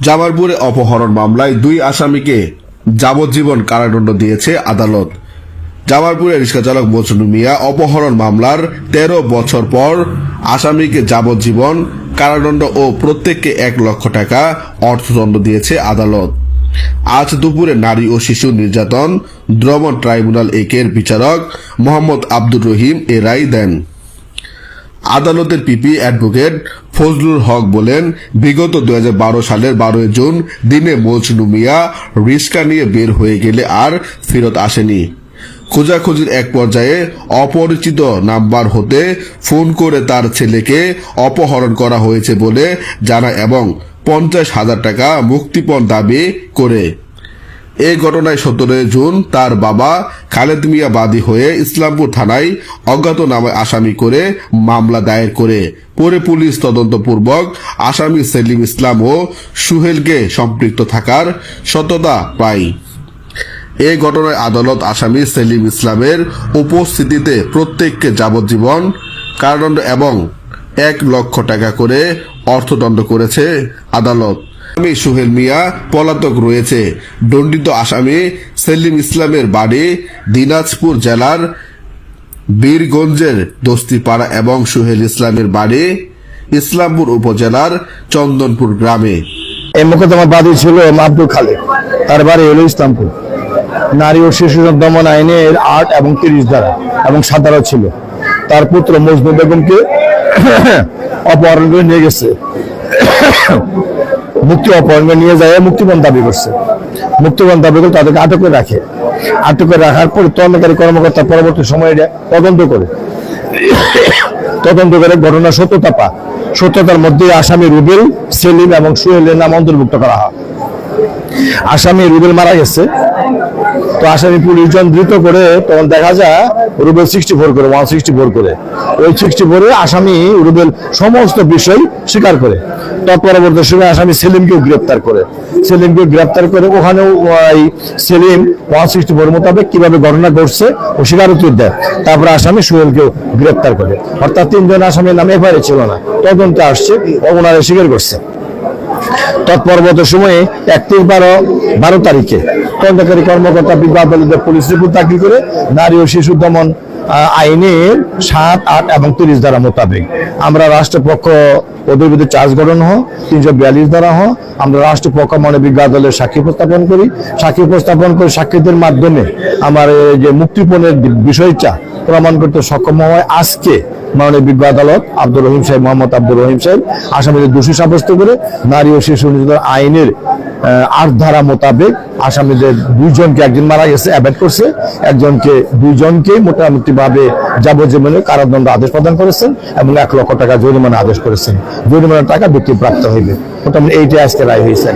জামালপুরে অপহরণ মামলায় 2 আসামিকে যাবজ্জীবন কারাদণ্ড দিয়েছে আদালত। জামালপুরের রিকশাচালক মজনু মিয়া অপহরণ মামলার 13 বছর পর আসামিকে যাবজ্জীবন কারাদণ্ড ও প্রত্যেককে 1 লক্ষ টাকা অর্থদণ্ড দিয়েছে আদালত। আজ দুপুরে নারী ও শিশু নির্যাতন দমন ট্রাইব্যুনাল 1-এর বিচারক মোহাম্মদ আব্দুর রহিম এ রায় দেন। আদালতের পিপি অ্যাডভোকেট ফজলুল হক বলেন, বিগত 2012 সালের 12 জুন দিনে মজনু মিয়া রিক্সা নিয়ে বের হয়ে গেলে আর ফেরত আসেনি। খোঁজাখুঁজির এক পর্যায়ে অপরিচিত নাম্বার হতে ফোন করে তার ছেলেকে অপহরণ করা হয়েছে বলে জানায় এবং 50,000 টাকা মুক্তিপণ দাবি করে। এই ঘটনায় 17 জুন তার বাবা খালেদ মিয়া বাদী হয়ে ইসলামপুর থানায় অজ্ঞাতনামা আসামি করে মামলা দায়ের করে। পরে পুলিশ তদন্তপূর্বক আসামি সেলিম ইসলাম ও সুহেলকে সম্পৃক্ত থাকার সত্যতা পায়। এই ঘটনায় আদালত আসামি সেলিম ইসলামের উপস্থিতিতে প্রত্যেককে যাবজ্জীবন কারাদণ্ড এবং 1 লক্ষ টাকা করে অর্থদণ্ড করেছে আদালত। আসামি সুহেল মিয়া পলাতক রয়েছে। দণ্ডিত আসামি সেলিম ইসলামের বাড়ি দিনাজপুর জেলার বীরগঞ্জের দস্তিপাড়া এবং সুহেল ইসলামের বাড়ি ইসলামপুর উপজেলার চন্দনপুর গ্রামে। এই মোকদ্দমার বাদী ছিল আব্দুল খালেক, তার বাড়ি হল ইসলামপুর। নারী ও শিশু দমন আইনের 8 এবং 30 ধারা এবং 7 ধারা ছিল। তার পুত্র মজনু বেগমকে অপহরণ করে নিয়ে গেছে, অপহরণ করে নিয়ে যায় মুক্তিপণ দাবি করছে। মুক্তিপণ দাবি করে তাদেরকে আটক করে রাখে। আটক করে রাখার পর তদন্তকারী কর্মকর্তা পরবর্তী সময়ে তদন্ত করে ঘটনার সত্যতা পায়। সত্যতার মধ্যে আসামি রুবেল, সেলিম এবং সুহেলের নাম অন্তর্ভুক্ত করা হয়। আসামি রুবেল মারা গেছে, তো আসামি পুলিশজন ধৃত করে তখন দেখা যায় রুবেল 164 করে ওই 64 আসামি রুবেল সমস্ত বিষয় স্বীকার করে। তৎপরবর্তী সময় আসামি সেলিমকেও গ্রেপ্তার করে ওখানেও সেলিম 164 মোতাবেক কিভাবে ঘটনা ঘটছে ও স্বীকারোক্তি দেয়। তারপরে আসামি সোহেলকেও গ্রেপ্তার করে। অর্থাৎ 3 জন আসামির নামে এফআইআর ছিল না, তদন্তে আসছে ওনারা স্বীকার করছে। তৎপরবর্তী সময়ে 31-12 তারিখে তদন্তকারী কর্মকর্তা বিজ্ঞ আদালতে পুলিশ রিপোর্ট দাখিল করে নারী ও শিশু দমন আইনের 7, 8 এবং 30 ধারা মোতাবেক আমরা রাষ্ট্রপক্ষ ওদের বিরুদ্ধে চার্জ গঠন হয়। 342 ধারা হয়। আমরা রাষ্ট্রপক্ষ বিজ্ঞ আদালতের সাক্ষী উপস্থাপন করি। সাক্ষীদের মাধ্যমে আমার যে মুক্তিপণের বিষয়টা প্রমাণ করতে সক্ষম হয়। আজকে মাননীয় বিজ্ঞ আদালত মোহাম্মদ আব্দুর রহিম সাহেব আসামিদের দোষী সাব্যস্ত করে নারী ও শিশু নির্যাতন আইনের 8 ধারা মোতাবেক আসামিদের 2 জনকে, একজন মারা গেছে অ্যাভয়েড করছে, দুইজনকে মোটামুটি ভাবে যাবজ্জীবনের কারাদণ্ড আদেশ প্রদান করেছেন এবং 1 লক্ষ টাকা জরিমানা আদেশ করেছেন। জরিমানার টাকা ব্যক্তিপ্রাপ্ত হইবে। মোটামুটি এইটাই আজকে রায় হয়েছে।